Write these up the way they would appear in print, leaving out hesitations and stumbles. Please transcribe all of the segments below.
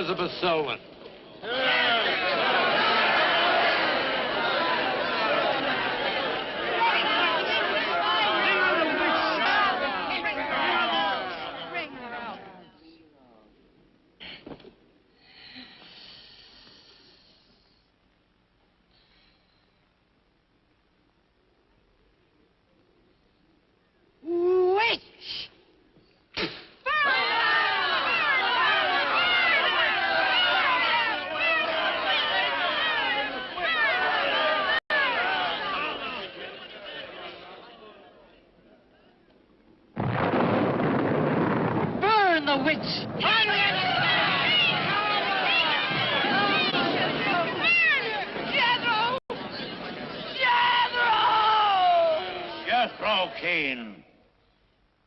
Elizabeth Selwyn.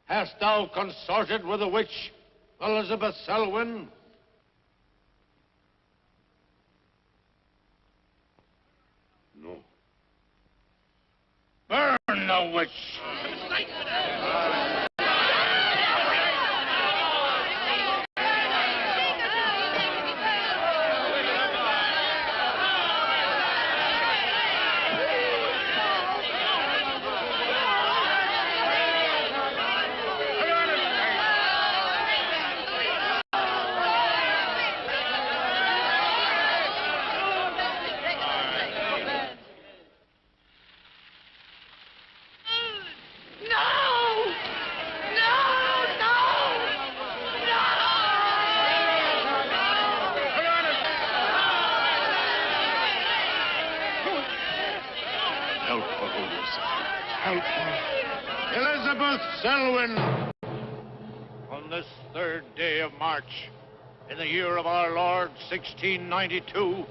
Hast thou consorted with the witch, Elizabeth Selwyn? No. Burn the witch! Elizabeth Selwyn, on this 3rd day of March, in the year of our Lord, 1692,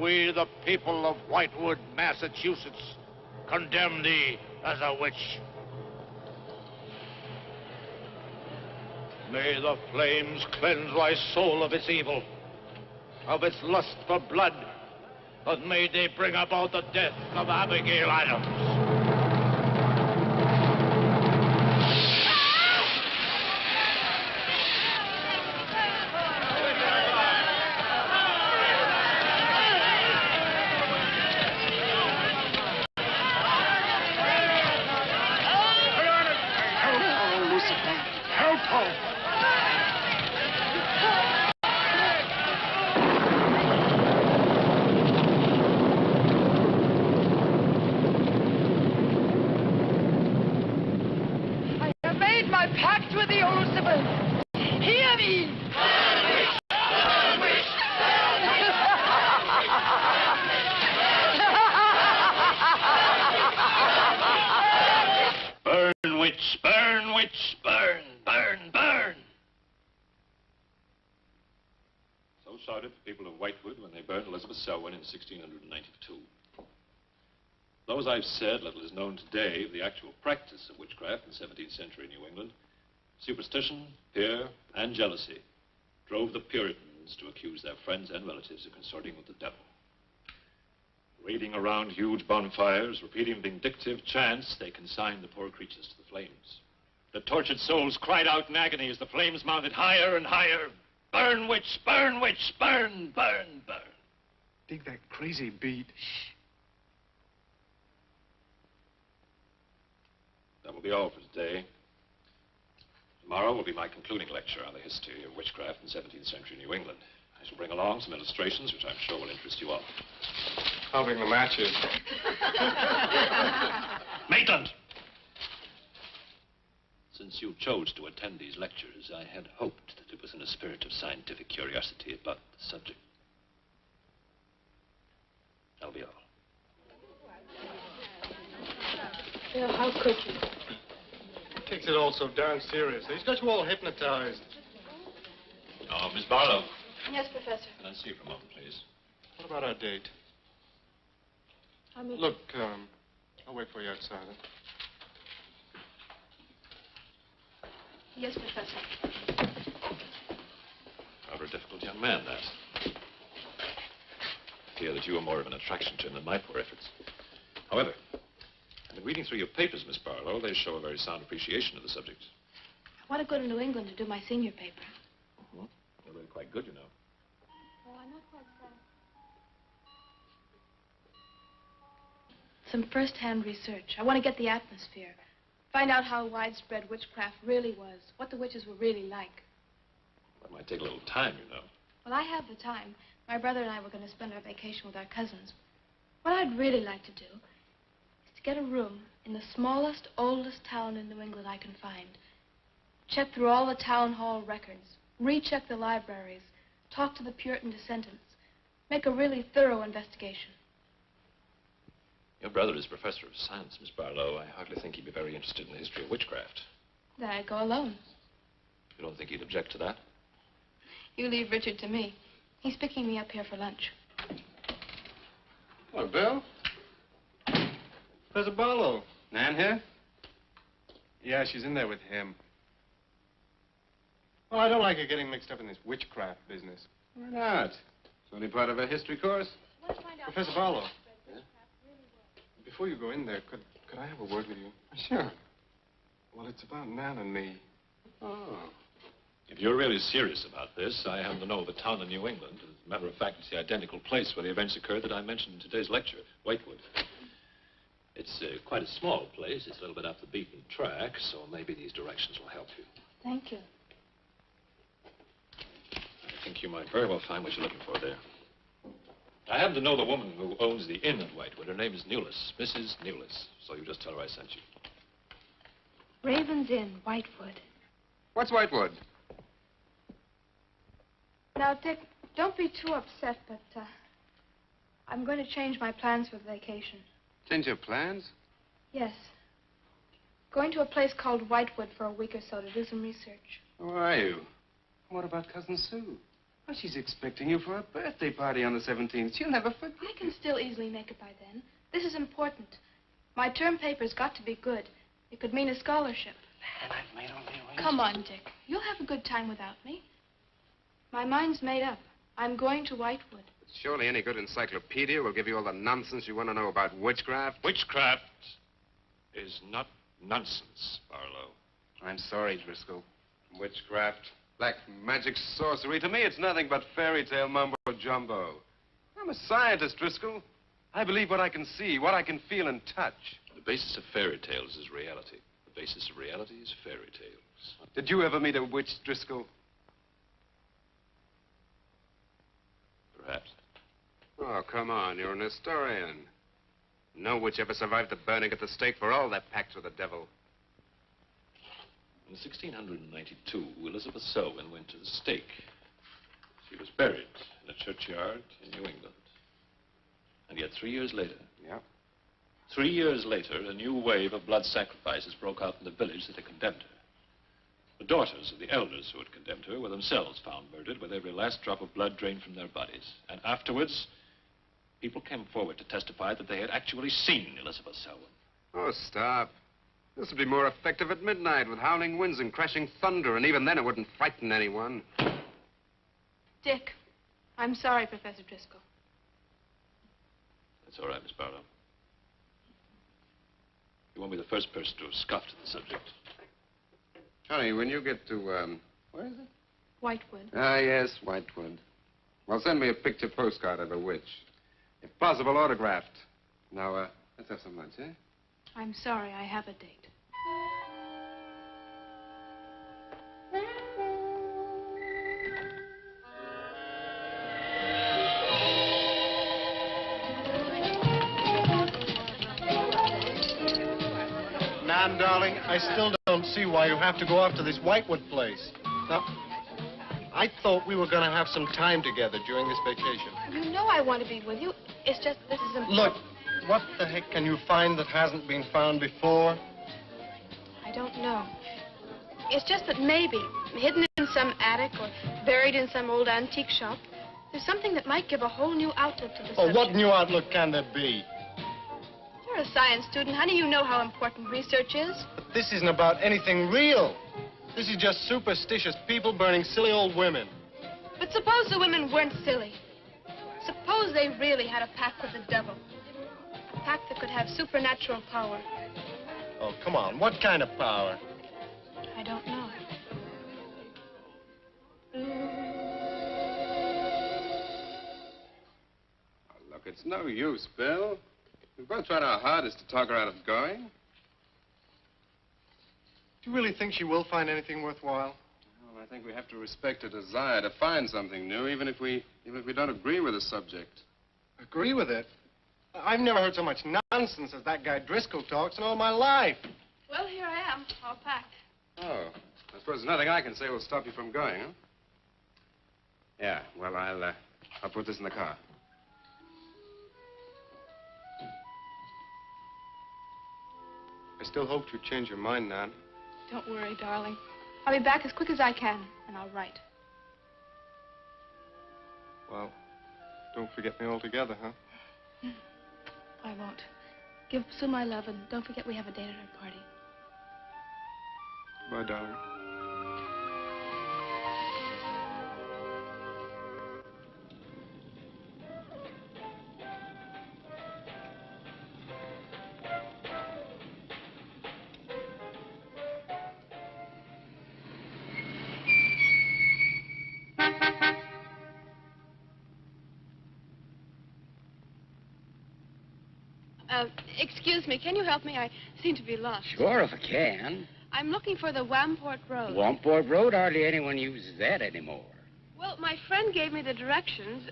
we, the people of Whitewood, Massachusetts, condemn thee as a witch. May the flames cleanse thy soul of its evil, of its lust for blood, but may they bring about the death of Abigail Adams. Shouted the people of Whitewood when they burned Elizabeth Selwyn in 1692. Though, as I've said, little is known today of the actual practice of witchcraft in 17th century New England, superstition, fear, and jealousy drove the Puritans to accuse their friends and relatives of consorting with the devil. Raiding around huge bonfires, repeating vindictive chants, they consigned the poor creatures to the flames. The tortured souls cried out in agony as the flames mounted higher and higher. Burn, witch, burn, witch, burn, burn, burn. Dig that crazy beat. Shh. That will be all for today. Tomorrow will be my concluding lecture on the history of witchcraft in 17th century New England. I shall bring along some illustrations which I'm sure will interest you all. I'll bring the matches. Maitland! Since you chose to attend these lectures, I had hoped that it was in a spirit of scientific curiosity about the subject. That'll be all. Bill, how could you? He takes it all so darn seriously. He's got you all hypnotized. Oh, Miss Barlow. Yes, Professor. Can I see you for a moment, please? What about our date? Look, I'll wait for you outside. Huh? Yes, Professor. Rather a difficult young man, that. I fear that you are more of an attraction to him than my poor efforts. However, I've been reading through your papers, Miss Barlow. They show a very sound appreciation of the subject. I want to go to New England to do my senior paper. Well, very quite good, you know. Oh, I'm not quite sad. Some first-hand research. I want to get the atmosphere. Find out how widespread witchcraft really was. What the witches were really like. That might take a little time, you know. Well, I have the time. My brother and I were going to spend our vacation with our cousins. What I'd really like to do is to get a room in the smallest, oldest town in New England I can find. Check through all the town hall records. Recheck the libraries. Talk to the Puritan descendants. Make a really thorough investigation. Your brother is a professor of science, Miss Barlow. I hardly think he'd be very interested in the history of witchcraft. Then I'd go alone. You don't think he'd object to that? You leave Richard to me. He's picking me up here for lunch. Hello, Bill. Professor Barlow. Nan here? Yeah, she's in there with him. Well, I don't like her getting mixed up in this witchcraft business. Why not? It's only part of a history course. Professor Barlow. Yeah? Before you go in there, could I have a word with you? Sure. Well, it's about Nan and me. Oh. If you're really serious about this, I happen to know the town in New England. As a matter of fact, it's the identical place where the events occurred that I mentioned in today's lecture, Whitewood. It's quite a small place. It's a little bit off the beaten track, so maybe these directions will help you. Thank you. I think you might very well find what you're looking for there. I happen to know the woman who owns the inn at Whitewood. Her name is Newless, Mrs. Newless. So you just tell her I sent you. Raven's Inn, Whitewood. What's Whitewood? Now, Dick, don't be too upset, but I'm going to change my plans for the vacation. Change your plans? Yes. Going to a place called Whitewood for a week or so to do some research. Who are you? What about Cousin Sue? Well, she's expecting you for a birthday party on the 17th. She'll never forget. I can still easily make it by then. This is important. My term paper's got to be good. It could mean a scholarship. And I've made all the arrangements. Come on, Dick. You'll have a good time without me. My mind's made up. I'm going to Whitewood. Surely any good encyclopedia will give you all the nonsense you want to know about witchcraft. Witchcraft is not nonsense, Barlow. I'm sorry, Driscoll. Witchcraft, black magic, sorcery. To me, it's nothing but fairy tale mumbo-jumbo. I'm a scientist, Driscoll. I believe what I can see, what I can feel and touch. The basis of fairy tales is reality. The basis of reality is fairy tales. Did you ever meet a witch, Driscoll? Perhaps. Oh, come on. You're an historian. No witch ever survived the burning at the stake for all their pacts with the devil. In 1692, Elizabeth Selwyn went to the stake. She was buried in a churchyard in New England. And yet 3 years later... Yeah. 3 years later, a new wave of blood sacrifices broke out in the village that had condemned her. The daughters of the elders who had condemned her were themselves found murdered with every last drop of blood drained from their bodies. And afterwards, people came forward to testify that they had actually seen Elizabeth Selwyn. Oh, stop. This would be more effective at midnight with howling winds and crashing thunder, and even then it wouldn't frighten anyone. Dick, I'm sorry, Professor Driscoll. That's all right, Miss Barlow. You won't be the first person to have scoffed at the subject. Honey, when you get to, where is it? Whitewood. Ah, yes, Whitewood. Well, send me a picture postcard of a witch. If possible, autographed. Now, let's have some lunch, eh? I'm sorry, I have a date. Nan, darling, I still don't see why you have to go off to this Whitewood place. Now, I thought we were going to have some time together during this vacation. You know I want to be with you. It's just this is important. Look, what the heck can you find that hasn't been found before? I don't know. It's just that maybe, hidden in some attic or buried in some old antique shop, there's something that might give a whole new outlook to the Oh, subject. what new outlook can there be? You're a science student, honey. You know how important research is. But this isn't about anything real. This is just superstitious people burning silly old women. But suppose the women weren't silly. Suppose they really had a pact with the devil. A pact that could have supernatural power. Oh, come on. What kind of power? I don't know. It's no use, Bill. We've both tried our hardest to talk her out of going. Do you really think she will find anything worthwhile? Well, I think we have to respect her desire to find something new, even if we don't agree with the subject. Agree with it? I've never heard so much nonsense as that guy Driscoll talks in all my life. Well, here I am, all packed. Oh, I suppose there's nothing I can say will stop you from going, huh? Yeah, well, I'll put this in the car. I still hoped you'd change your mind, Nan. Don't worry, darling. I'll be back as quick as I can, and I'll write. Well, don't forget me altogether, huh? I won't. Give Sue my love, and don't forget we have a date at her party. Bye, darling. Excuse me, can you help me? I seem to be lost. Sure, if I can. I'm looking for the Wamport Road. Wamport Road, hardly anyone uses that anymore. Well, my friend gave me the directions.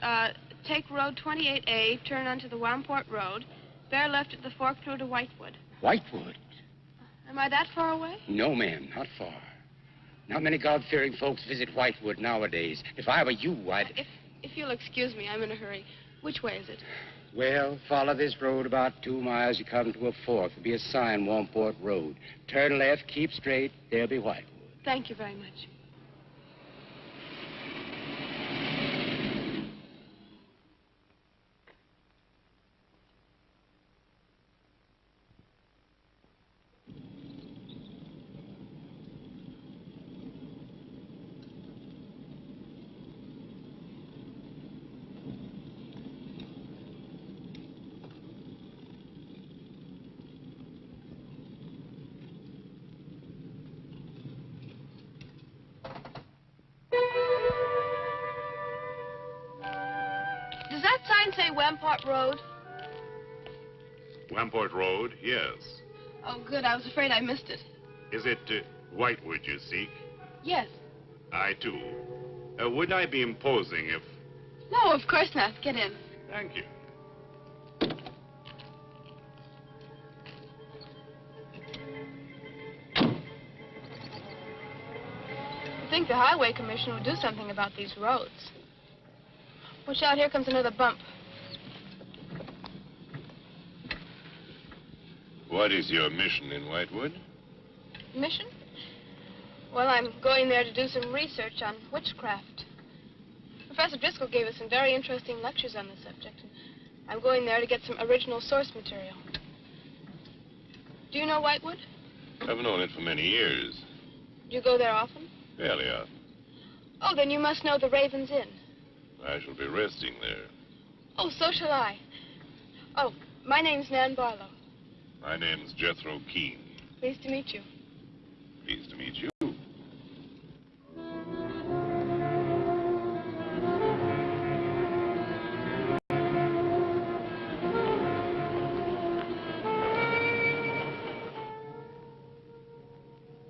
Take Road 28A, turn onto the Wamport Road, bear left at the fork through to Whitewood. Whitewood? Am I that far away? No, ma'am, not far. Not many God-fearing folks visit Whitewood nowadays. If I were you, I'd... If you'll excuse me, I'm in a hurry. Which way is it? Well, follow this road about 2 miles. You come to a fork. There'll be a sign, Wamport Road. Turn left, keep straight. There'll be Whitewood. Thank you very much. Does that sign say Wamport Road? Wamport Road, yes. Oh, good. I was afraid I missed it. Is it Whitewood you seek? Yes. I, too. Would I be imposing if... No, of course not. Get in. Thank you. I think the Highway Commission would do something about these roads. Watch out, here comes another bump. What is your mission in Whitewood? Mission? Well, I'm going there to do some research on witchcraft. Professor Driscoll gave us some very interesting lectures on the subject. And I'm going there to get some original source material. Do you know Whitewood? I've known it for many years. Do you go there often? Fairly often. Oh, then you must know the Raven's Inn. I shall be resting there. Oh, so shall I. Oh, my name's Nan Barlow. My name's Jethro Keene. Pleased to meet you. Pleased to meet you.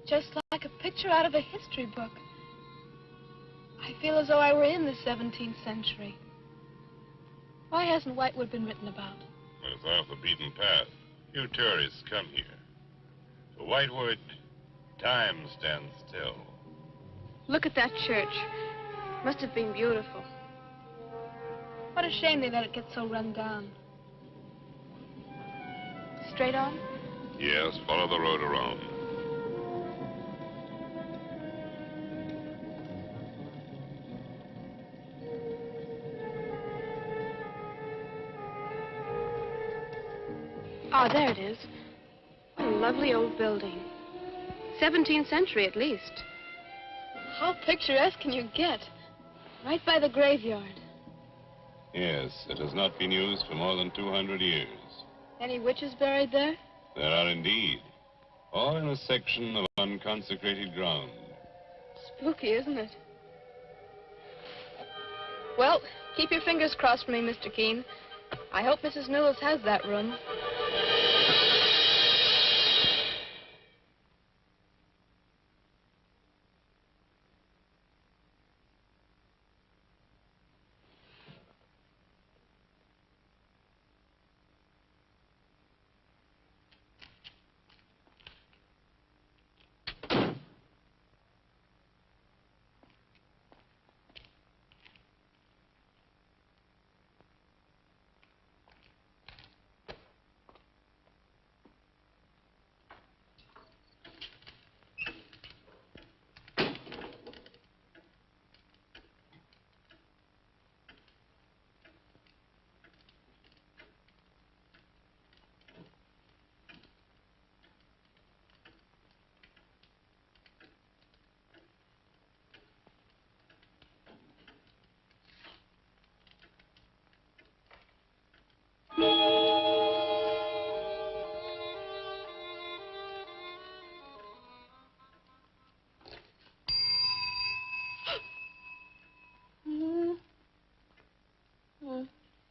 Just like a picture out of a history book. I feel as though I were in the 17th century. Why hasn't Whitewood been written about? It's off the beaten path. Few tourists come here. For Whitewood, time stands still. Look at that church. Must have been beautiful. What a shame they let it get so run down. Straight on? Yes, follow the road around. Oh, there it is. What a lovely old building. 17th century, at least. How picturesque can you get? Right by the graveyard. Yes, it has not been used for more than 200 years. Any witches buried there? There are indeed. All in a section of unconsecrated ground. Spooky, isn't it? Well, keep your fingers crossed for me, Mr. Keene. I hope Mrs. Newell has that room.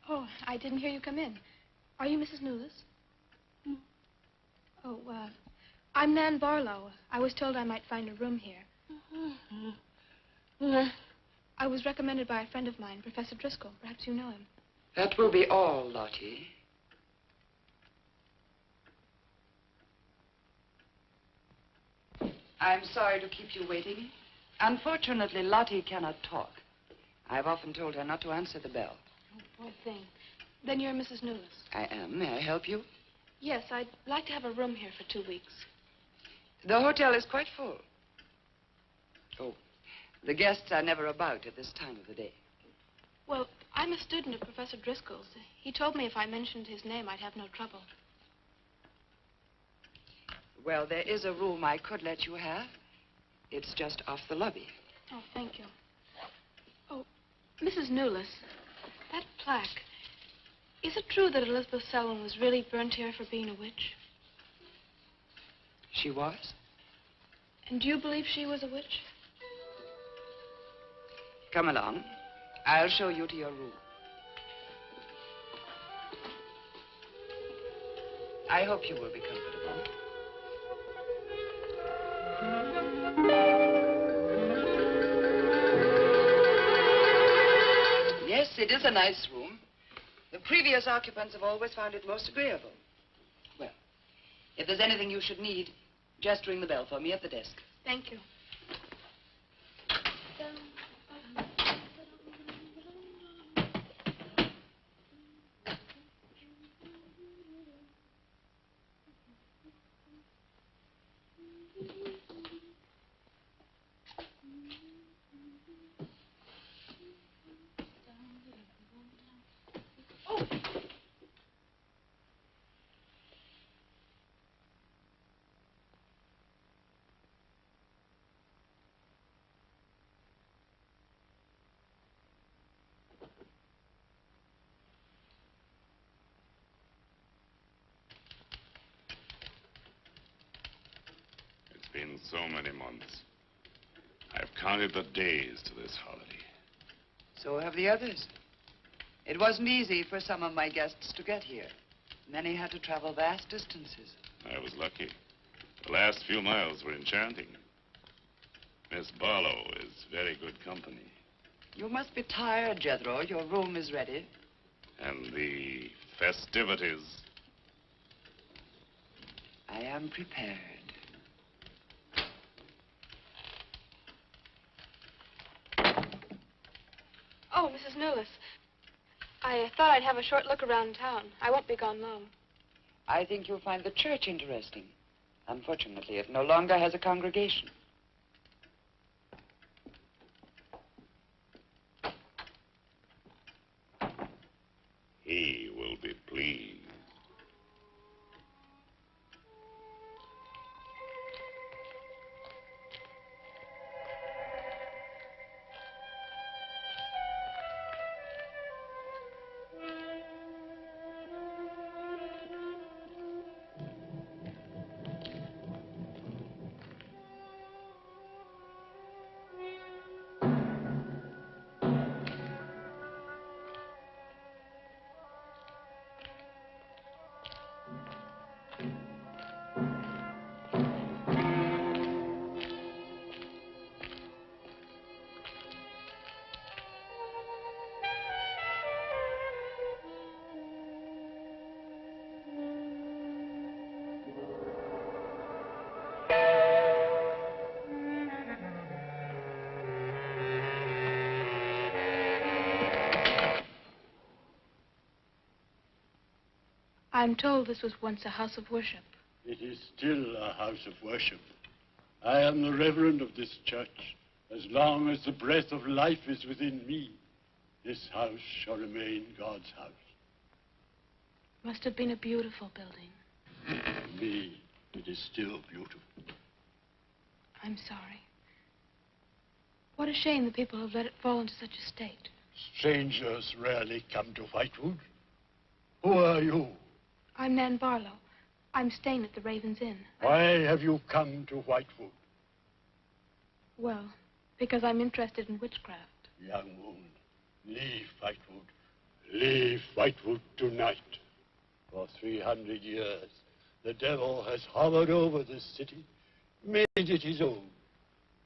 Oh, I didn't hear you come in. Are you Mrs. Newell? Oh, I'm Nan Barlow. I was told I might find a room here. I was recommended by a friend of mine, Professor Driscoll. Perhaps you know him. That will be all, Lottie. I'm sorry to keep you waiting. Unfortunately, Lottie cannot talk. I've often told her not to answer the bell. Oh, poor thing. Then you're Mrs. Newell. I am. May I help you? Yes, I'd like to have a room here for 2 weeks. The hotel is quite full. Oh, the guests are never about at this time of the day. Well, I'm a student of Professor Driscoll's. He told me if I mentioned his name, I'd have no trouble. Well, there is a room I could let you have. It's just off the lobby. Oh, thank you. Oh, Mrs. Newell, that plaque. Is it true that Elizabeth Selwyn was really burnt here for being a witch? She was? And do you believe she was a witch? Come along. I'll show you to your room. I hope you will be comfortable. Yes, it is a nice room. The previous occupants have always found it most agreeable. Well, if there's anything you should need, just ring the bell for me at the desk. Thank you. It's been so many months. I've counted the days to this holiday. So have the others. It wasn't easy for some of my guests to get here. Many had to travel vast distances. I was lucky. The last few miles were enchanting. Miss Barlow is very good company. You must be tired, Jethro. Your room is ready. And the festivities. I am prepared. Oh, Mrs. Newell, I thought I'd have a short look around town. I won't be gone long. I think you'll find the church interesting. Unfortunately, it no longer has a congregation. He will be pleased. I'm told this was once a house of worship. It is still a house of worship. I am the reverend of this church. As long as the breath of life is within me, this house shall remain God's house. Must have been a beautiful building. For me, it is still beautiful. I'm sorry. What a shame the people have let it fall into such a state. Strangers rarely come to Whitewood. Who are you? I'm Nan Barlow. I'm staying at the Raven's Inn. Why have you come to Whitewood? Well, because I'm interested in witchcraft. Young woman, leave Whitewood. Leave Whitewood tonight. For 300 years, the devil has hovered over this city, made it his own.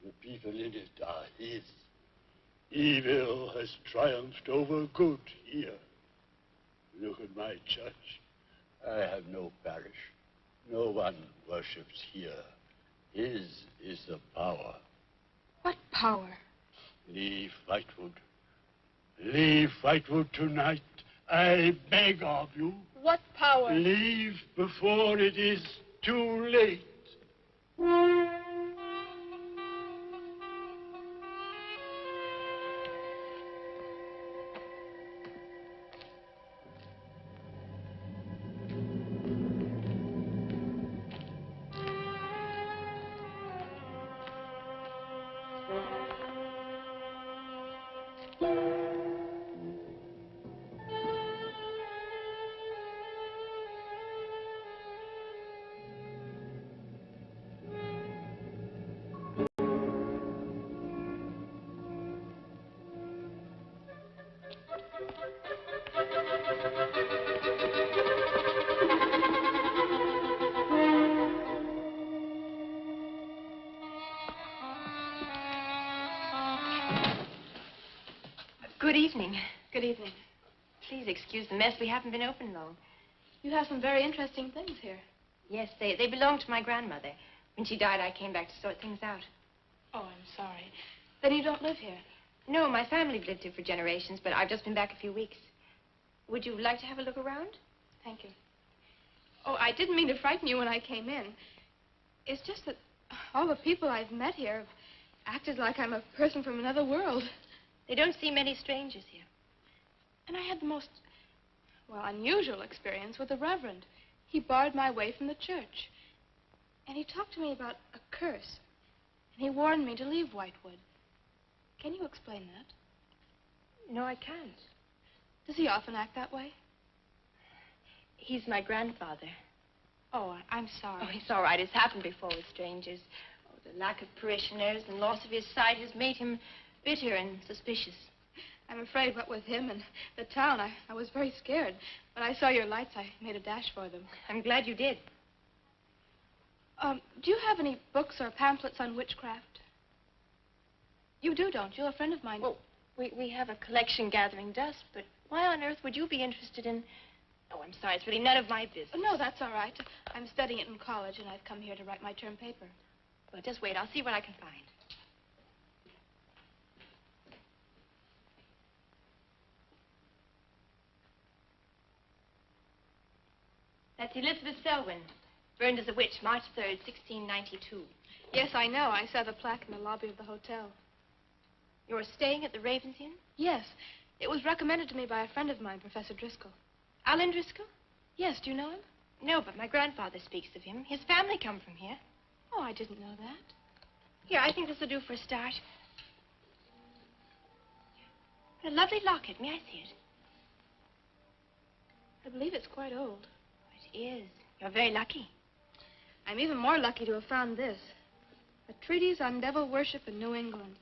The people in it are his. Evil has triumphed over good here. Look at my church. I have no parish. No one worships here. His is the power. What power? Leave Whitewood. Leave Whitewood tonight. I beg of you. What power? Leave before it is too late. Good evening. Good evening. Please excuse the mess. We haven't been open long. You have some very interesting things here. Yes, they belonged to my grandmother. When she died, I came back to sort things out. Oh, I'm sorry. Then you don't live here? No, my family've lived here for generations, but I've just been back a few weeks. Would you like to have a look around? Thank you. Oh, I didn't mean to frighten you when I came in. It's just that all the people I've met here have acted like I'm a person from another world. They don't see many strangers here. And I had the most, well, unusual experience with the Reverend. He barred my way from the church. And he talked to me about a curse. And he warned me to leave Whitewood. Can you explain that? No, I can't. Does he often act that way? He's my grandfather. Oh, I'm sorry. Oh, it's all right. It's happened before with strangers. Oh, the lack of parishioners and loss of his sight has made him bitter and suspicious. I'm afraid what with him and the town, I was very scared. When I saw your lights, I made a dash for them. I'm glad you did. Do you have any books or pamphlets on witchcraft? You do, don't you? A friend of mine... Well, we have a collection gathering dust, but why on earth would you be interested in... Oh, I'm sorry. It's really none of my business. Oh, no, that's all right. I'm studying it in college, and I've come here to write my term paper. Well, just wait. I'll see what I can find. That's Elizabeth Selwyn, burned as a witch, March 3rd, 1692. Yes, I know. I saw the plaque in the lobby of the hotel. You're staying at the Raven's Inn? Yes. It was recommended to me by a friend of mine, Professor Driscoll. Alan Driscoll? Yes, do you know him? No, but my grandfather speaks of him. His family come from here. Oh, I didn't know that. Here, I think this will do for a start. A lovely locket. May I see it? I believe it's quite old. It is. You're very lucky. I'm even more lucky to have found this. A treatise on devil worship in New England.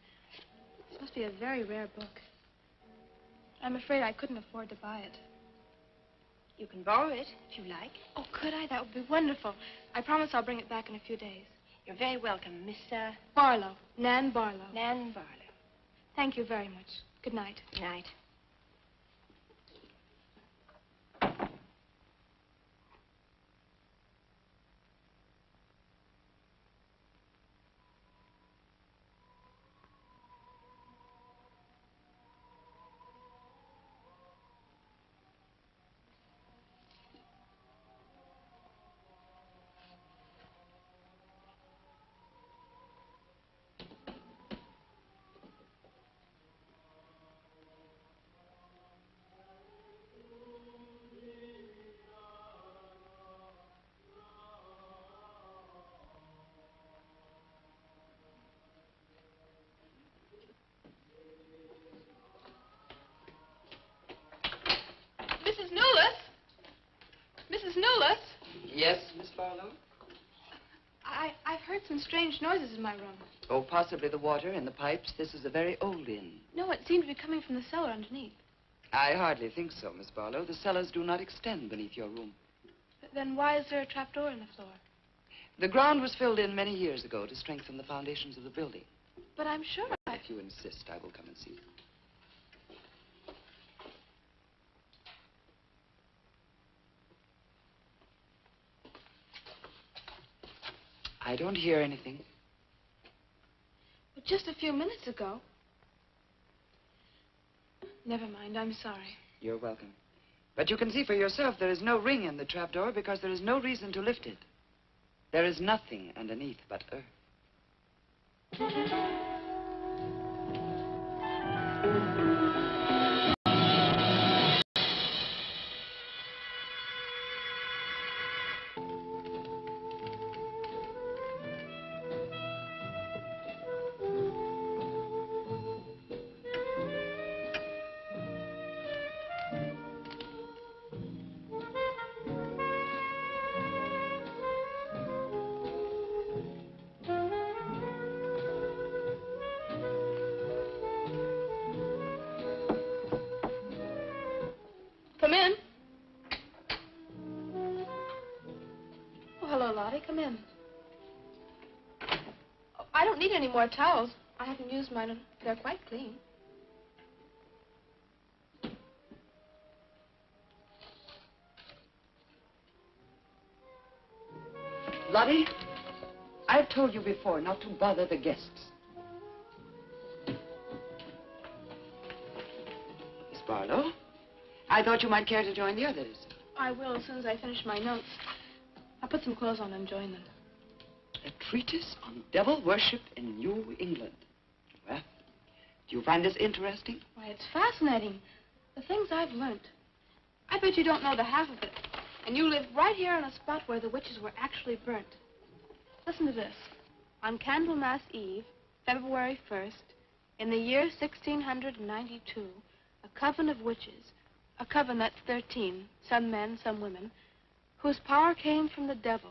This must be a very rare book. I'm afraid I couldn't afford to buy it. You can borrow it, if you like. Oh, could I? That would be wonderful. I promise I'll bring it back in a few days. You're very welcome, Miss, Barlow. Nan Barlow. Nan Barlow. Thank you very much. Good night. Good night. Barlow? I've heard some strange noises in my room. Oh, possibly the water in the pipes. This is a very old inn. No, it seemed to be coming from the cellar underneath. I hardly think so, Miss Barlow. The cellars do not extend beneath your room. Then why is there a trapdoor in the floor? The ground was filled in many years ago to strengthen the foundations of the building. But I'm sure If you insist, I will come and see. I don't hear anything. But just a few minutes ago. Never mind, I'm sorry. You're welcome. But you can see for yourself there is no ring in the trapdoor because there is no reason to lift it. There is nothing underneath but earth. Come in. Oh, hello, Lottie. Come in. Oh, I don't need any more towels. I haven't used mine, and they're quite clean. Lottie, I've told you before not to bother the guests. Miss Barlow, I thought you might care to join the others. I will as soon as I finish my notes. I'll put some clothes on and join them. A treatise on devil worship in New England. Well, do you find this interesting? Why, it's fascinating. The things I've learned. I bet you don't know the half of it. And you live right here on a spot where the witches were actually burnt. Listen to this. On Candlemas Eve, February 1st, in the year 1692, a coven of witches, a coven that's 13, some men, some women, whose power came from the devil,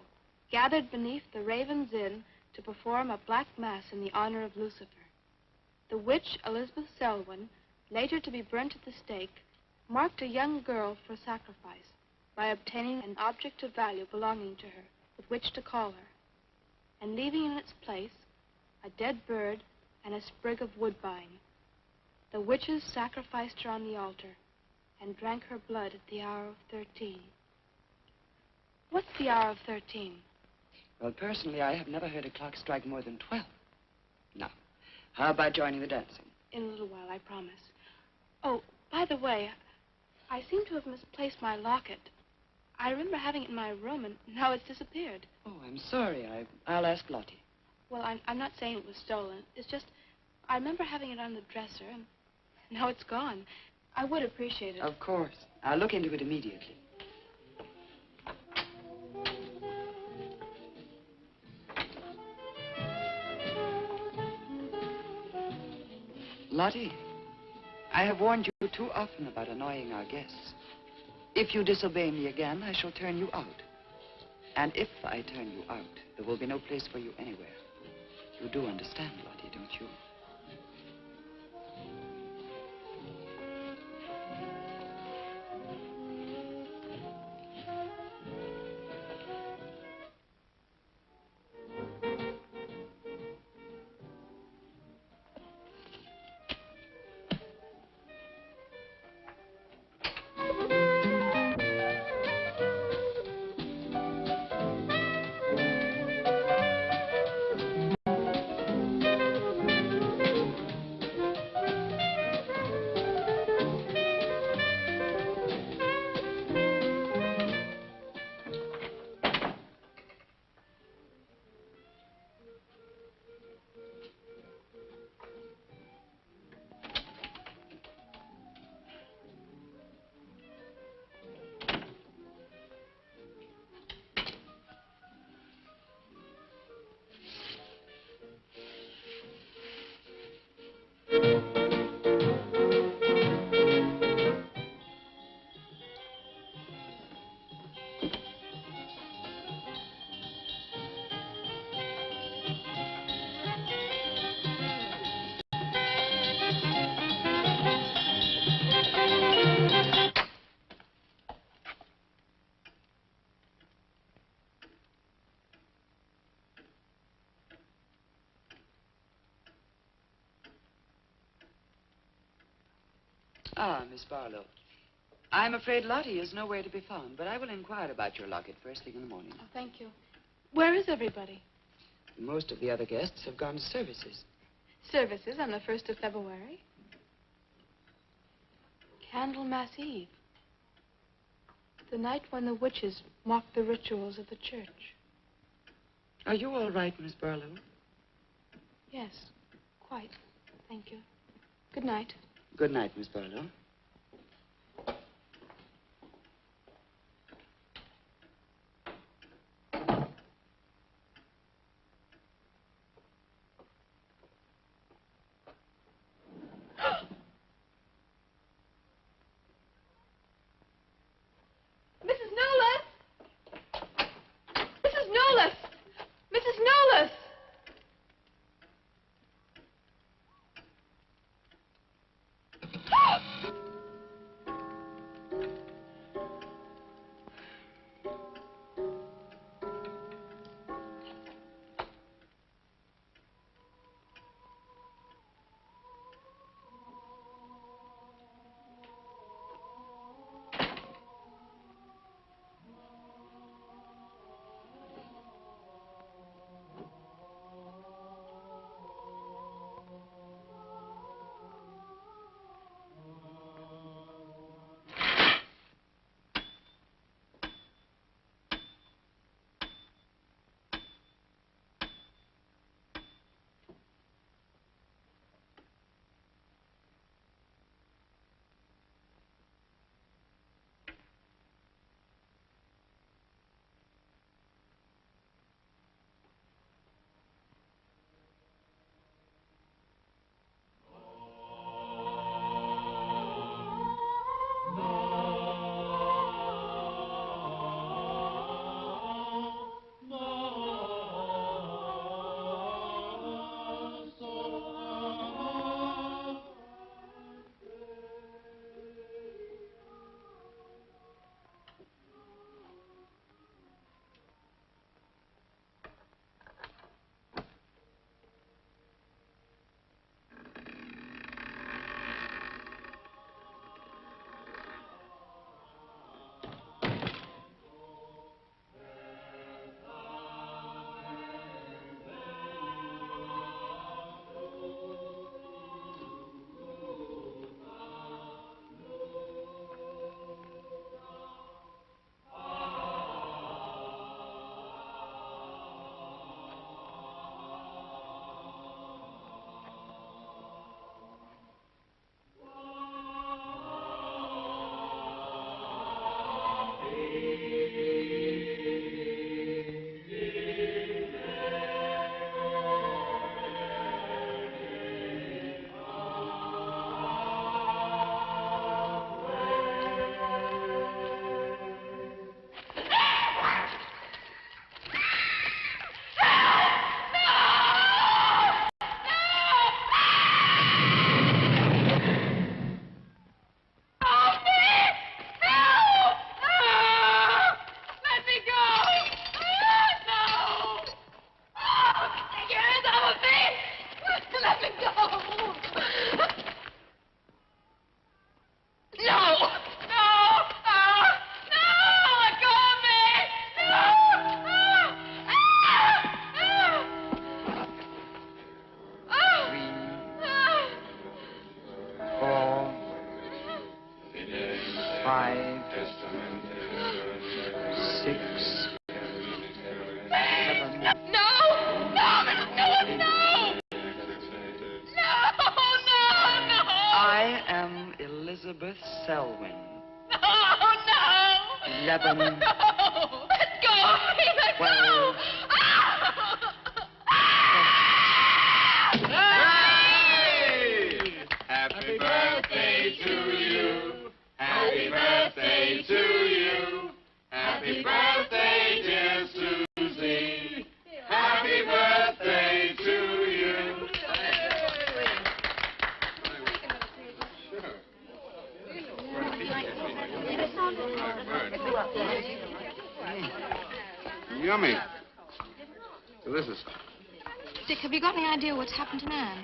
gathered beneath the Raven's Inn to perform a black mass in the honor of Lucifer. The witch Elizabeth Selwyn, later to be burnt at the stake, marked a young girl for sacrifice by obtaining an object of value belonging to her with which to call her, and leaving in its place a dead bird and a sprig of woodbine. The witches sacrificed her on the altar and drank her blood at the hour of 13. What's the hour of 13? Well, personally, I have never heard a clock strike more than 12. Now, how about joining the dancing? In a little while, I promise. Oh, by the way, I seem to have misplaced my locket. I remember having it in my room, and now it's disappeared. Oh, I'm sorry. I'll ask Lottie. Well, I'm not saying it was stolen. It's just, I remember having it on the dresser, and now it's gone. I would appreciate it. Of course. I'll look into it immediately. Lottie, I have warned you too often about annoying our guests. If you disobey me again, I shall turn you out. And if I turn you out, there will be no place for you anywhere. You do understand, Lottie, don't you? Ah, Miss Barlow. I'm afraid Lottie is nowhere to be found, but I will inquire about your locket first thing in the morning. Oh, thank you. Where is everybody? Most of the other guests have gone to services. Services on the 1st of February. Candlemas Eve. The night when the witches mocked the rituals of the church. Are you all right, Miss Barlow? Yes, quite. Thank you. Good night. Good night, Miss Barlow. Mrs. Nolas! Mrs. Nolas! Mrs. Nolas! Elizabeth Selwyn. No, no! 11. No! Let go of me! Let 12. go! Happy birthday to you. Happy birthday to you. Happy birthday, dear Susie. Happy birthday to you. Yummy. Delicious. Dick, have you got any idea what's happened to Nan?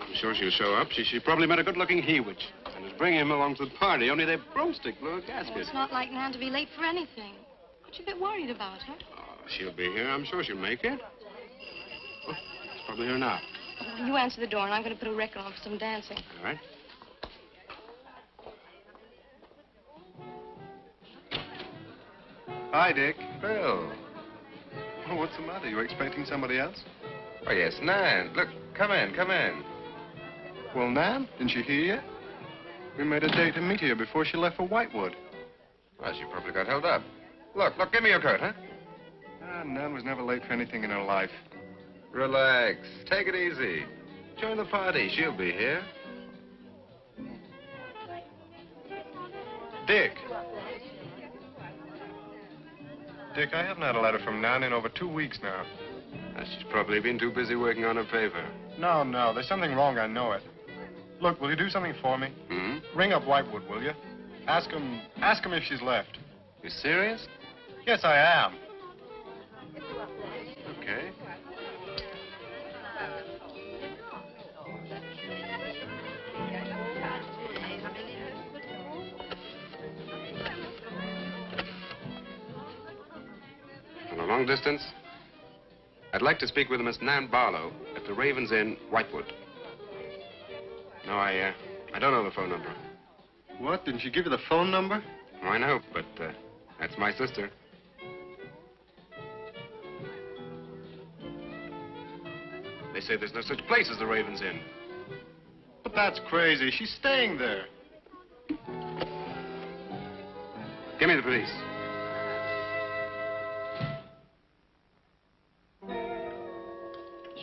I'm sure she'll show up. She probably met a good-looking he-witch. And as bring him along to the party, only their broomstick blew a Oh, gasket. it's not like Nan to be late for anything. Aren't you a bit worried about her? Oh, she'll be here. I'm sure she'll make it. Oh, it's probably here now. You answer the door, and I'm going to put a record on for some dancing. All right. Hi, Dick. Bill. Oh, what's the matter? You expecting somebody else? Oh, yes, Nan. Look, come in, come in. Well, Nan, didn't she hear you? We made a date to meet here before she left for Whitewood. Well, she probably got held up. Look, give me your coat, huh? Nan was never late for anything in her life. Relax. Take it easy. Join the party. She'll be here. Dick. Dick, I haven't had a letter from Nan in over 2 weeks now. She's probably been too busy working on her paper. No, there's something wrong, I know it. Look, will you do something for me? Hmm? Ring up Whitewood, will you? Ask him if she's left. You serious? Yes, I am. Okay. On a long distance, I'd like to speak with Miss Nan Barlow at the Raven's Inn, Whitewood. No, I don't know the phone number. What? Didn't she give you the phone number? Oh, I know, but that's my sister. They say there's no such place as the Raven's Inn. But that's crazy. She's staying there. Give me the police.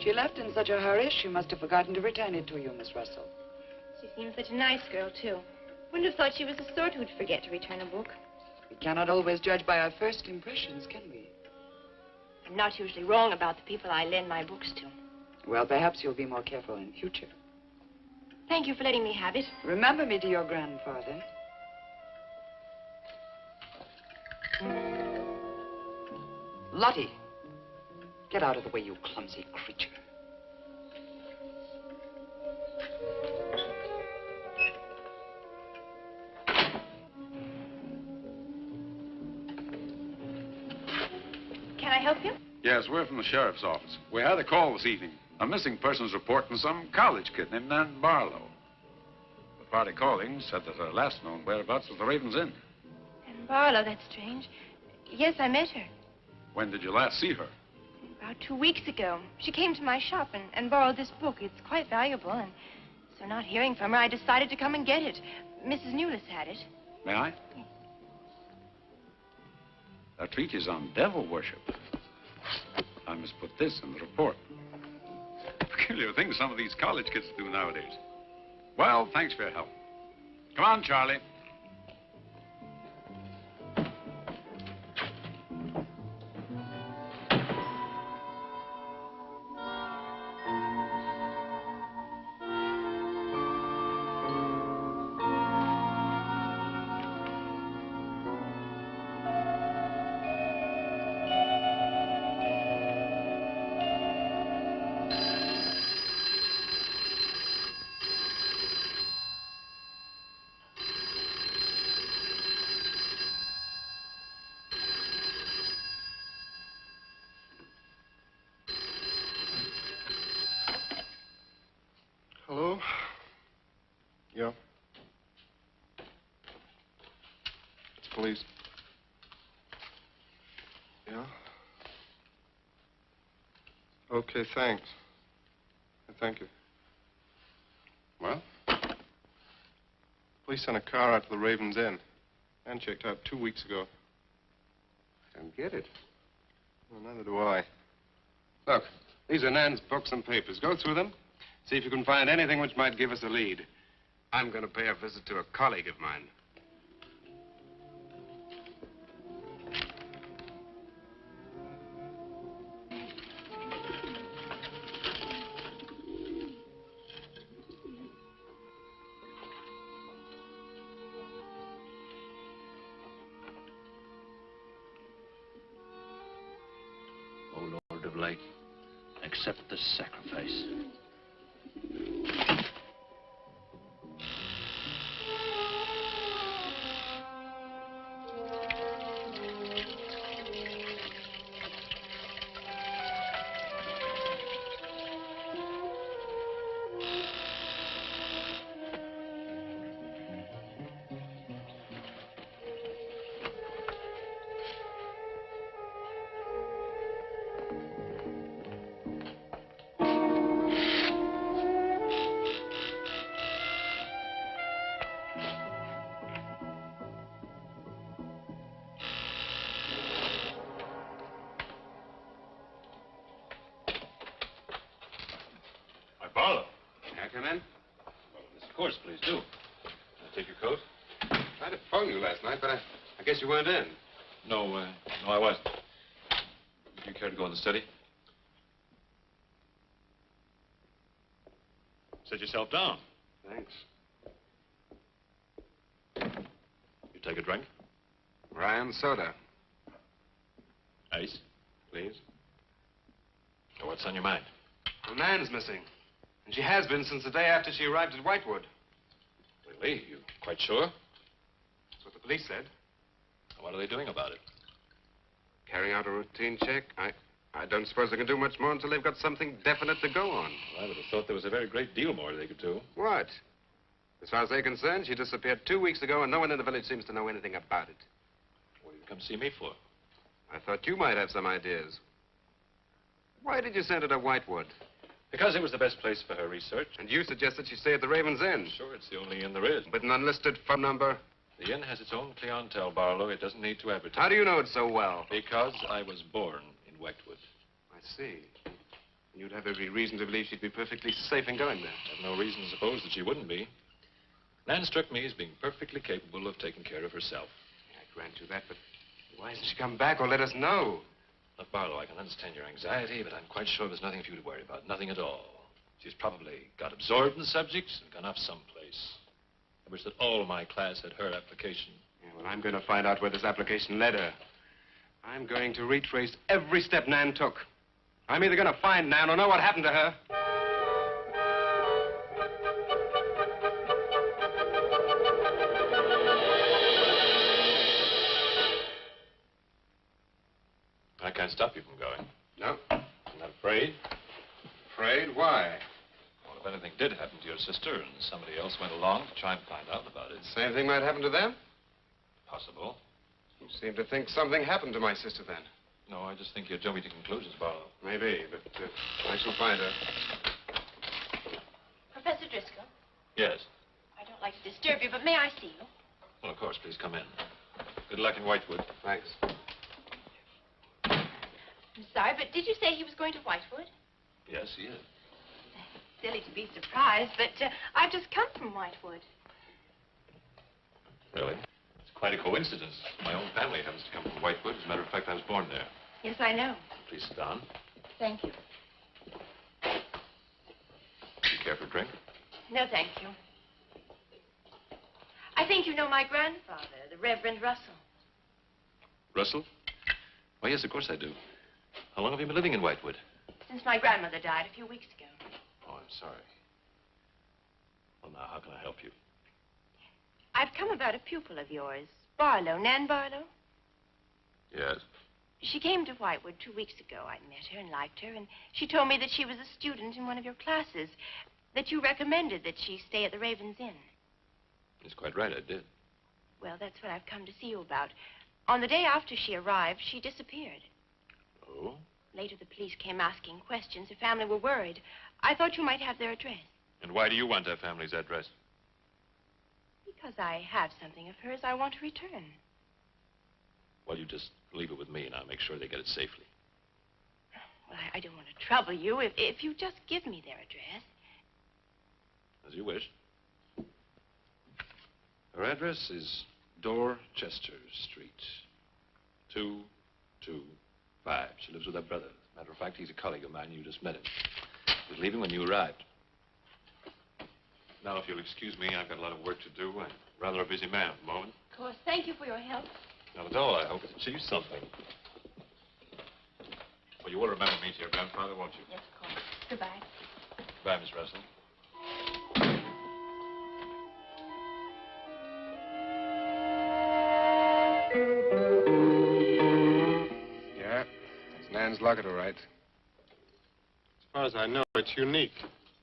She left in such a hurry, she must have forgotten to return it to you, Miss Russell. She seems such a nice girl, too. Wouldn't have thought she was the sort who'd forget to return a book. We cannot always judge by our first impressions, can we? I'm not usually wrong about the people I lend my books to. Well, perhaps you'll be more careful in future. Thank you for letting me have it. Remember me to your grandfather. Lottie, get out of the way, you clumsy creature. Can I help you? Yes, we're from the sheriff's office. We had a call this evening. A missing persons report from some college kid named Nan Barlow. The party calling said that her last known whereabouts was the Raven's Inn. And Barlow, that's strange. Yes, I met her. When did you last see her? About 2 weeks ago. She came to my shop and borrowed this book. It's quite valuable, and so not hearing from her, I decided to come and get it. Mrs. Newless had it. May I? A treatise on devil worship. I must put this in the report. Peculiar things some of these college kids do nowadays. Well, thanks for your help. Come on, Charlie. Hello? Yeah. It's police. Yeah? Okay, thanks. Thank you. Well? Police sent a car out to the Raven's Inn. And checked out 2 weeks ago. Don't get it. Well, neither do I. Look, these are Nan's books and papers. Go through them. See if you can find anything which might give us a lead. I'm going to pay a visit to a colleague of mine. O Lord of Light, accept this sacrifice. come in? Yes, of course, please do. Can I take your coat? I tried to phone you last night, but I guess you weren't in. No, I wasn't. Would you care to go in the study? Sit yourself down. Thanks. You take a drink? Ryan soda. Ice, please. So what's on your mind? Well, Nan's missing. And she has been since the day after she arrived at Whitewood. Really? You quite sure? That's what the police said. What are they doing about it? Carrying out a routine check. I don't suppose they can do much more until they've got something definite to go on. Well, I would have thought there was a very great deal more they could do. What? As far as they're concerned, she disappeared 2 weeks ago, and no one in the village seems to know anything about it. What did you come see me for? I thought you might have some ideas. Why did you send her to Whitewood? Because it was the best place for her research. And you suggested she stay at the Raven's Inn. Sure, it's the only inn there is. With an unlisted phone number? The inn has its own clientele, Barlow. It doesn't need to advertise. How do you know it so well? Because I was born in Whitewood. I see. You'd have every reason to believe she'd be perfectly safe in going there. I have no reason to suppose that she wouldn't be. Nan struck me as being perfectly capable of taking care of herself. I grant you that, but why hasn't she come back or let us know? Look, Barlow, I can understand your anxiety, but I'm quite sure there's nothing for you to worry about. Nothing at all. She's probably got absorbed in the subjects and gone off someplace. I wish that all my class had her application. Yeah, well, I'm going to find out where this application led her. I'm going to retrace every step Nan took. I'm either going to find Nan or know what happened to her. I can't stop you from going. No. You're not afraid? Afraid? Why? Well, if anything did happen to your sister and somebody else went along to try and find out about it. Same thing might happen to them? Possible. You seem to think something happened to my sister then. No, I just think you're jumping to conclusions, Barlow. Maybe, but I shall find her. Professor Driscoll, Yes. I don't like to disturb you, but may I see you? Well, of course, please come in. Good luck in Whitewood. Thanks. I'm sorry, but did you say he was going to Whitewood? Yes, he is. Silly to be surprised, but I've just come from Whitewood. Really? It's quite a coincidence. My own family happens to come from Whitewood. As a matter of fact, I was born there. Yes, I know. Please sit down. Thank you. Do you care for a drink? No, thank you. I think you know my grandfather, the Reverend Russell. Russell? Why, yes, of course I do. How long have you been living in Whitewood? Since my grandmother died a few weeks ago. Oh, I'm sorry. Well, now, how can I help you? I've come about a pupil of yours, Barlow, Nan Barlow. Yes. She came to Whitewood 2 weeks ago. I met her and liked her, and she told me that she was a student in one of your classes, that you recommended that she stay at the Raven's Inn. It's quite right, I did. Well, that's what I've come to see you about. On the day after she arrived, she disappeared. Oh? Later, the police came asking questions. Her family were worried. I thought you might have their address. And why do you want our family's address? Because I have something of hers I want to return. Well, you just leave it with me, and I'll make sure they get it safely. Well, I don't want to trouble you if you just give me their address. As you wish. Her address is Dorchester Street, 225. She lives with her brother. As a matter of fact, he's a colleague of mine. You just met him. He was leaving when you arrived. Now, if you'll excuse me, I've got a lot of work to do. I'm rather a busy man at the moment. Of course. Thank you for your help. Not at all. I hope it achieves something. Well, you will remember me to your grandfather, won't you? Yes, of course. Goodbye. Goodbye, Miss Russell. Yeah, it's Nan's locket, all right. As far as I know, it's unique.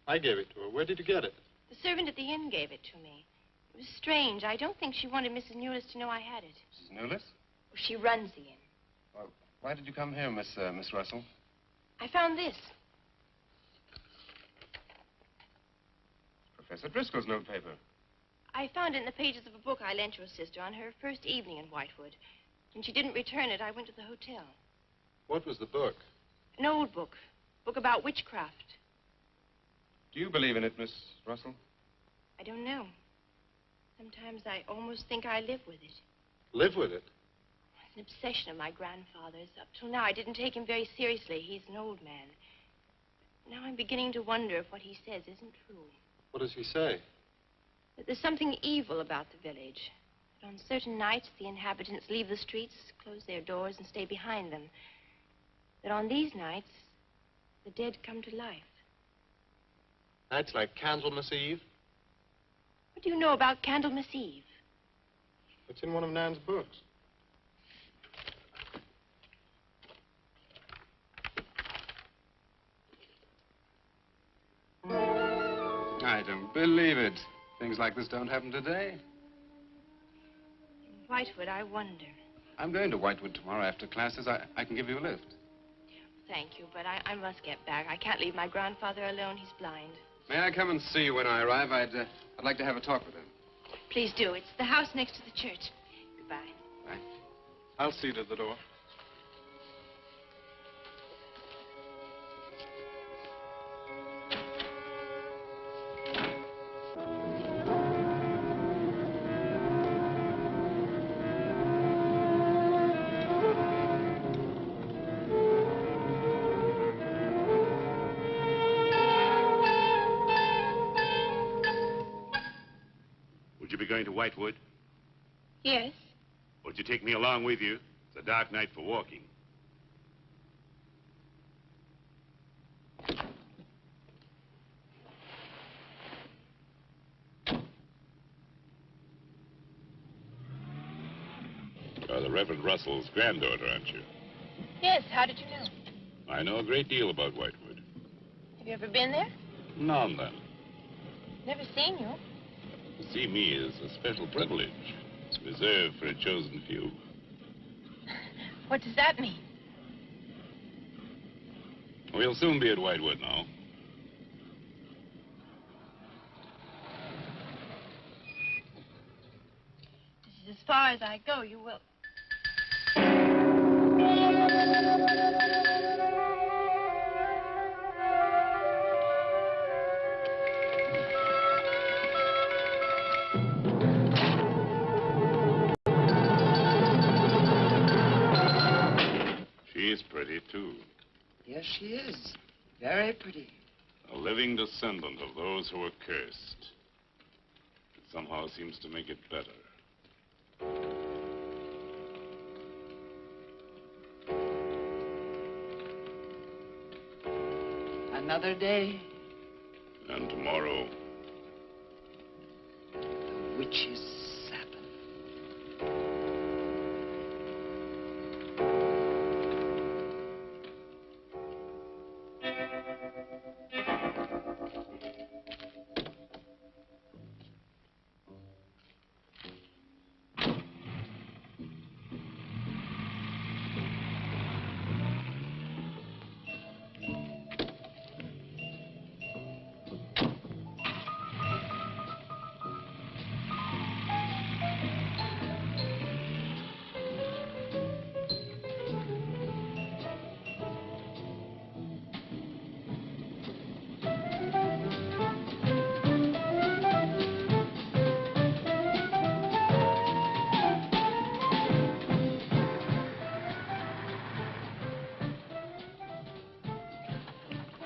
I gave it to her. Where did you get it? The servant at the inn gave it to me. It was strange. I don't think she wanted Mrs. Newless to know I had it. Mrs. Newless? She runs the inn. Well, why did you come here, Miss Russell? I found this. Professor Driscoll's notepaper. I found it in the pages of a book I lent your sister on her first evening in Whitewood. When she didn't return it, I went to the hotel. What was the book? An old book. Book about witchcraft. Do you believe in it, Miss Russell? I don't know. Sometimes I almost think I live with it. Live with it? It's an obsession of my grandfather's. Up till now, I didn't take him very seriously. He's an old man. Now I'm beginning to wonder if what he says isn't true. What does he say? That there's something evil about the village. That on certain nights, the inhabitants leave the streets, close their doors, and stay behind them. That on these nights, the dead come to life. Nights like Candlemas Eve? What do you know about Candlemas Eve? It's in one of Nan's books. I don't believe it. Things like this don't happen today. In Whitewood, I wonder. I'm going to Whitewood tomorrow after classes. I can give you a lift. Thank you, but I must get back. I can't leave my grandfather alone. He's blind. May I come and see you when I arrive? I'd like to have a talk with him. Please do. It's the house next to the church. Goodbye. Bye. I'll see to the door. Would you be going to Whitewood? Yes. Would you take me along with you? It's a dark night for walking. You're the Reverend Russell's granddaughter, aren't you? Yes. How did you know? I know a great deal about Whitewood. Have you ever been there? Now and then. Never seen you. To see me is a special privilege. It's reserved for a chosen few. What does that mean? We'll soon be at Whitewood now. This is as far as I go. You will. She's pretty, too. Yes, she is. Very pretty. A living descendant of those who were cursed. It somehow seems to make it better. Another day. And tomorrow, The witch's Sabbath.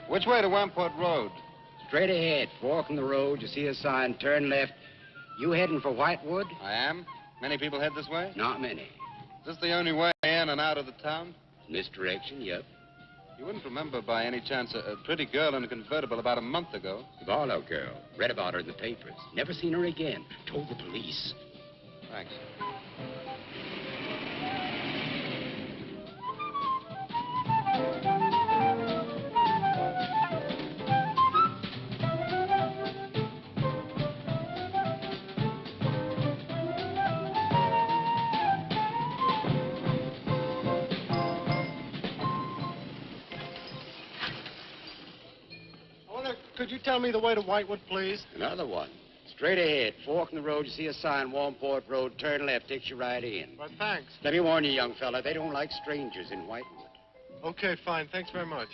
Which way to Wamport Road? Straight ahead. Walk on the road. You see a sign. Turn left. You heading for Whitewood? I am. Many people head this way? Not many. Is this the only way in and out of the town? In this direction, yep. You wouldn't remember by any chance a pretty girl in a convertible about a month ago? Barlow girl. Read about her in the papers. Never seen her again. Told the police. Thanks. Could you tell me the way to Whitewood, please? Another one. Straight ahead. Fork in the road. You see a sign, Wamport Road. Turn left. Takes you right in. Well, thanks. Let me warn you, young fella. They don't like strangers in Whitewood. Okay, fine. Thanks very much.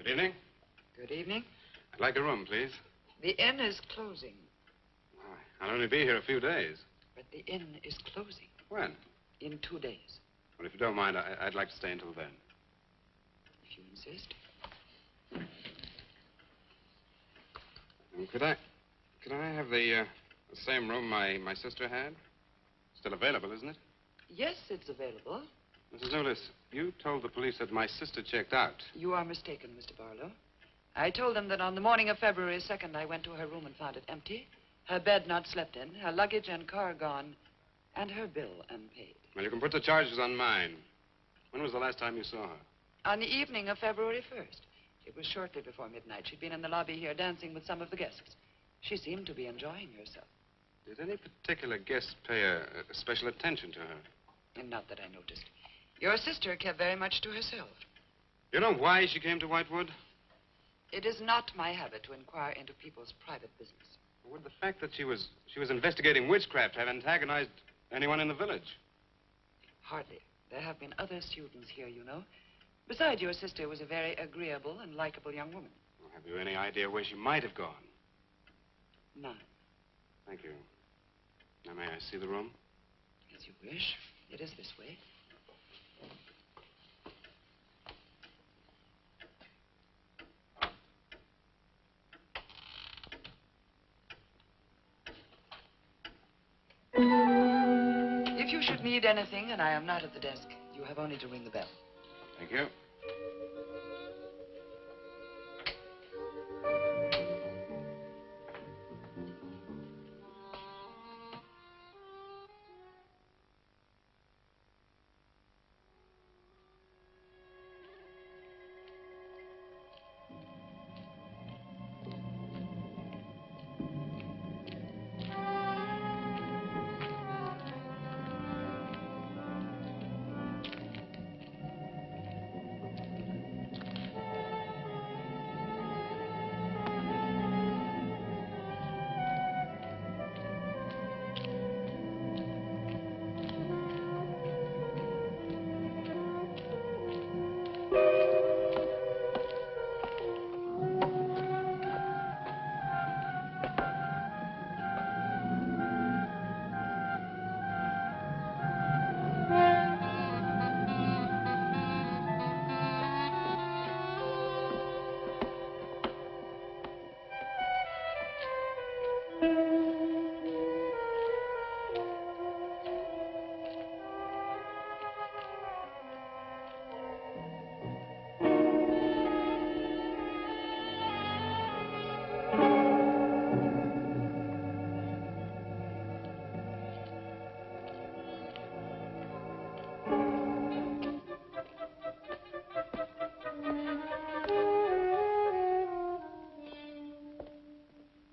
Good evening. Good evening. I'd like a room, please. The inn is closing, I'll only be here a few days. but the inn is closing When? in 2 days, Well, if you don't mind, I'd like to stay until then. if you insist. Could I have the same room my sister had? Still available, isn't it? Yes, it's available. Mrs. Newless, you told the police that my sister checked out. You are mistaken, Mr. Barlow. I told them that on the morning of February 2nd, I went to her room and found it empty, her bed not slept in, her luggage and car gone, and her bill unpaid. Well, you can put the charges on mine. When was the last time you saw her? On the evening of February 1st. It was shortly before midnight. She'd been in the lobby here dancing with some of the guests. She seemed to be enjoying herself. Did any particular guest pay a special attention to her? And not that I noticed. Your sister kept very much to herself. You know why she came to Whitewood? It is not my habit to inquire into people's private business. Would the fact that she was investigating witchcraft have antagonized anyone in the village? Hardly. There have been other students here, you know. Besides, your sister was a very agreeable and likable young woman. Well, have you any idea where she might have gone? None. Thank you. Now, may I see the room? As you wish. It is this way. If you should need anything and I am not at the desk, you have only to ring the bell. Thank you.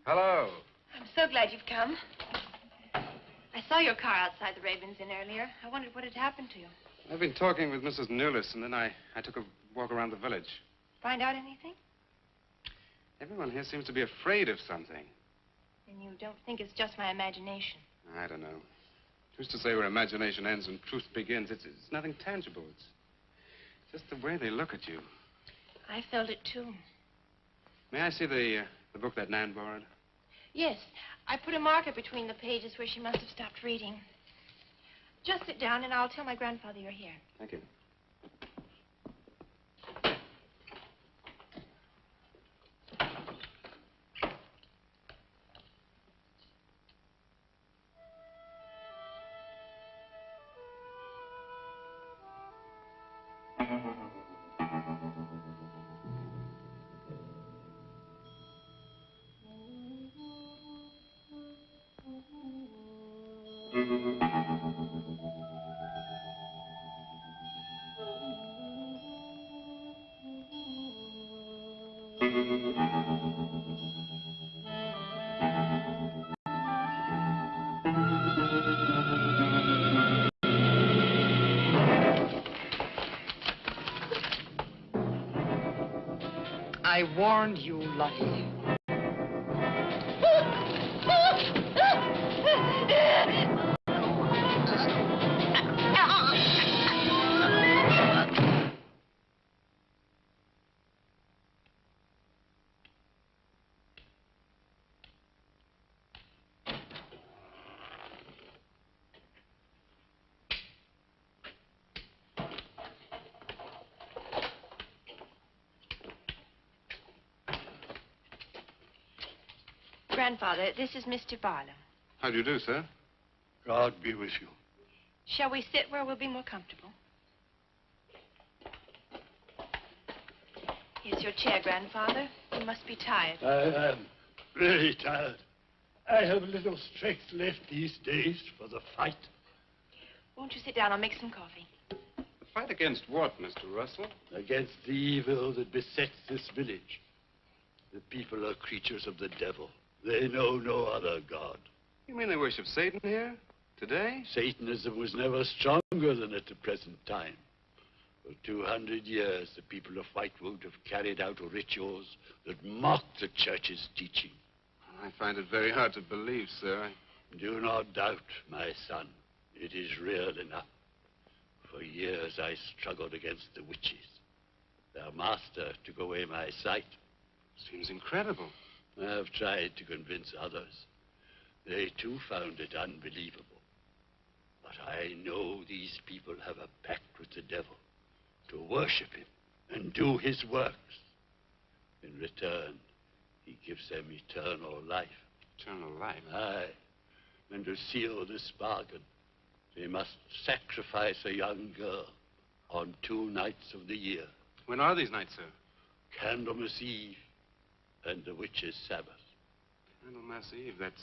Hello. I'm so glad you've come. I saw your car outside the Ravens Inn earlier. I wondered what had happened to you. I've been talking with Mrs. Newless, and then I took a walk around the village. Find out anything? Everyone here seems to be afraid of something. And you don't think it's just my imagination? I don't know. Who's to say where imagination ends and truth begins? It's nothing tangible. It's just the way they look at you. I felt it, too. May I see the book that Nan borrowed? Yes. I put a marker between the pages where she must have stopped reading. Just sit down, and I'll tell my grandfather you're here. Thank you. I warned you, Lottie. Grandfather, this is Mr. Barlow. How do you do, sir? God be with you. Shall we sit where we'll be more comfortable? Here's your chair, Grandfather. You must be tired. I am very tired. I have little strength left these days for the fight. Won't you sit down? I'll make some coffee. The fight against what, Mr. Russell? Against the evil that besets this village. The people are creatures of the devil. They know no other God. You mean they worship Satan here? Today? Satanism was never stronger than at the present time. For 200 years, the people of Whitewood have carried out rituals that mock the church's teaching. I find it very hard to believe, sir. Do not doubt, my son. It is real enough. For years, I struggled against the witches. Their master took away my sight. Seems incredible. I have tried to convince others. They, too, found it unbelievable. But I know these people have a pact with the devil to worship him and do his works. In return, he gives them eternal life. Eternal life? Aye. And to seal this bargain, they must sacrifice a young girl on 2 nights of the year. When are these nights, sir? Candlemas Eve and the Witches' Sabbath. Candlemas Eve. That's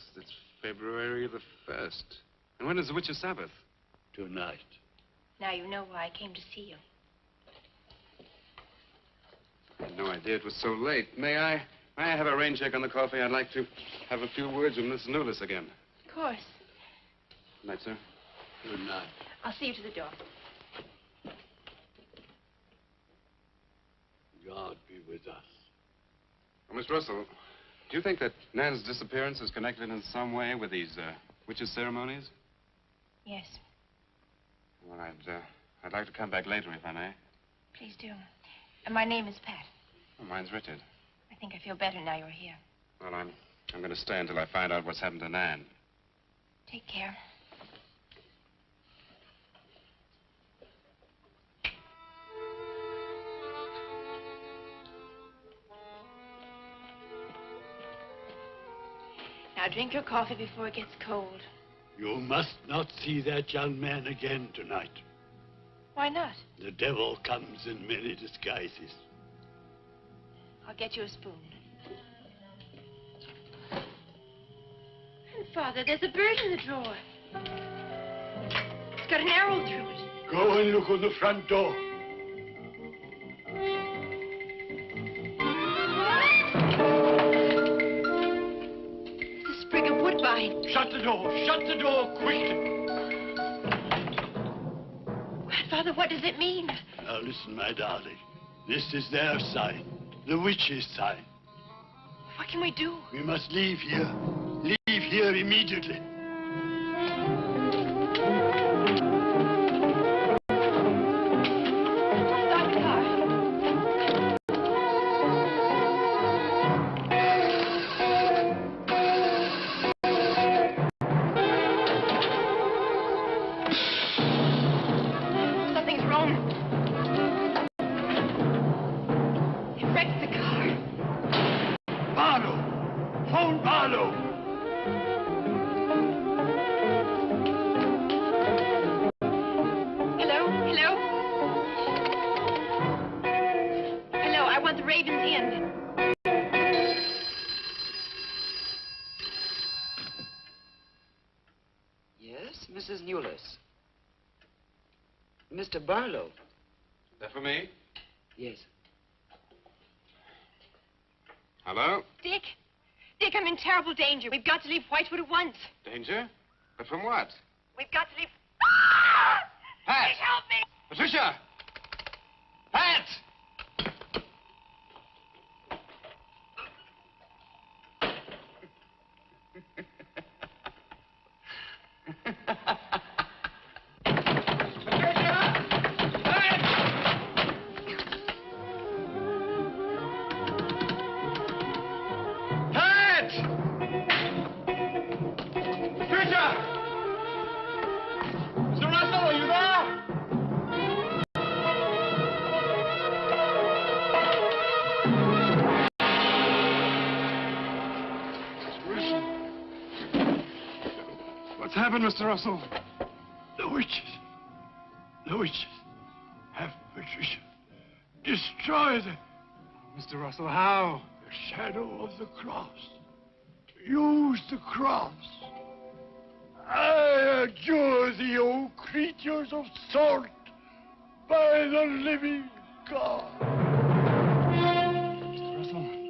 February the 1st. And when is the Witches' Sabbath? Tonight. Now you know why I came to see you. I had no idea it was so late. May I have a rain check on the coffee? I'd like to have a few words with Miss Newless again. Of course. Good night, sir. Good night. I'll see you to the door. God be with us. Well, Miss Russell, do you think that Nan's disappearance is connected in some way with these witches' ceremonies? Yes, Well, I'd like to come back later, if I may. please do. And my name is Pat. Oh, mine's Richard. I think I feel better now you're here. Well, I'm going to stay until I find out what's happened to Nan. Take care. Now drink your coffee before it gets cold. You must not see that young man again tonight. Why not? The devil comes in many disguises. I'll get you a spoon. And Father, there's a bird in the drawer. It's got an arrow through it. Go and look on the front door. It's a sprig of woodbine. Shut the door. Shut the door, quickly. Grandfather, what does it mean? Now listen, my darling. This is their sign. The witch's sign. What can we do? We must leave here. Leave here immediately. Stop the car. Something's wrong. It wrecked the car. Barlow! Phone Barlow! Hello? Hello? Hello, I want the Raven's Inn. Yes, Mrs. Newless. Mr. Barlow. That for me? Yes. Hello? Dick? Dick, I'm in terrible danger. We've got to leave Whitewood at once. Danger? But from what? We've got to leave... Pat! Please help me! Patricia! Pat! Pat! Patricia! Mr. Russell, are you there? happened, Mr. Russell? The witches. The witches have Patricia. Destroy them. Mr. Russell, how? The shadow of the cross. Use the cross. I adjure thee, O creatures of salt, by the living God. Mr. Russell.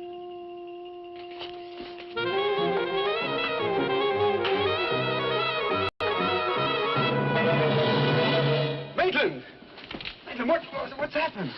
Maitland! Maitland, what's happened?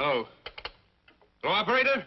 Hello. Hello, operator?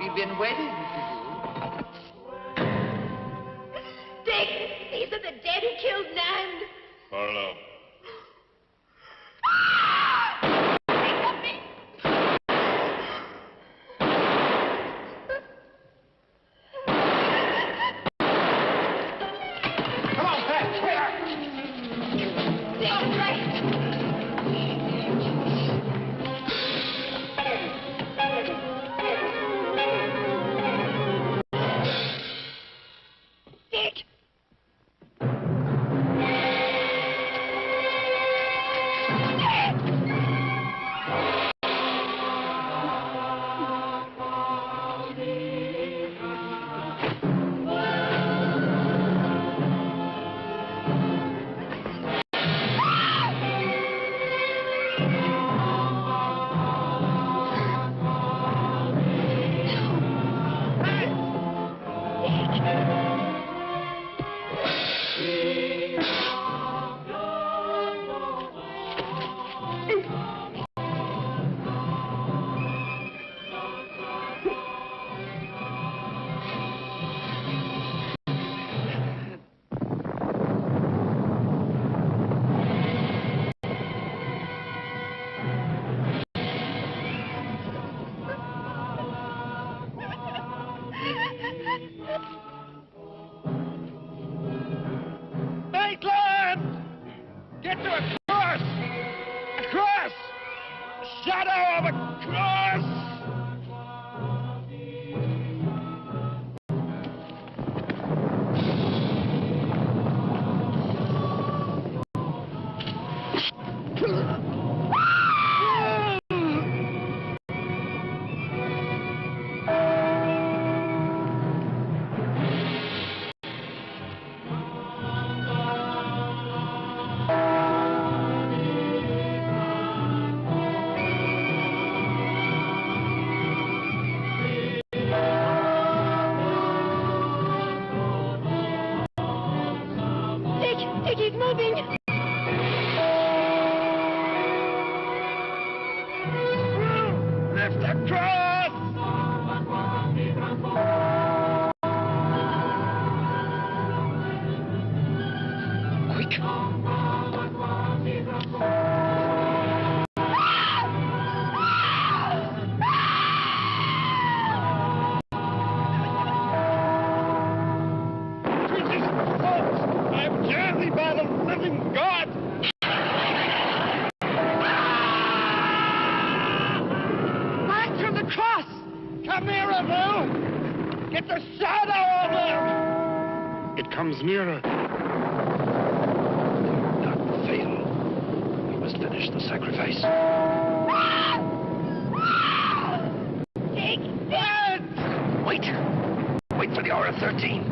We've been waiting for you. Dick, these are the dead who killed Nan. Barlow. Dick, Maitland! Get to a cross! A cross! A shadow of a cross! Dick, he's moving. Lift across! Quick. Jesus, folks, I'm journey by the living God! Back from the cross! Come nearer, Bill! Get the shadow over! It comes nearer. Not fail. We must finish the sacrifice. It's dead! Wait! Wait for the hour of 13.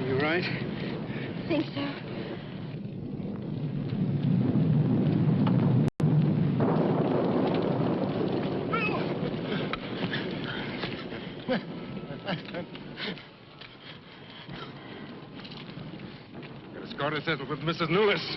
You right? Think so. Got a score to settle with Mrs. Newlis.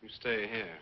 You stay here.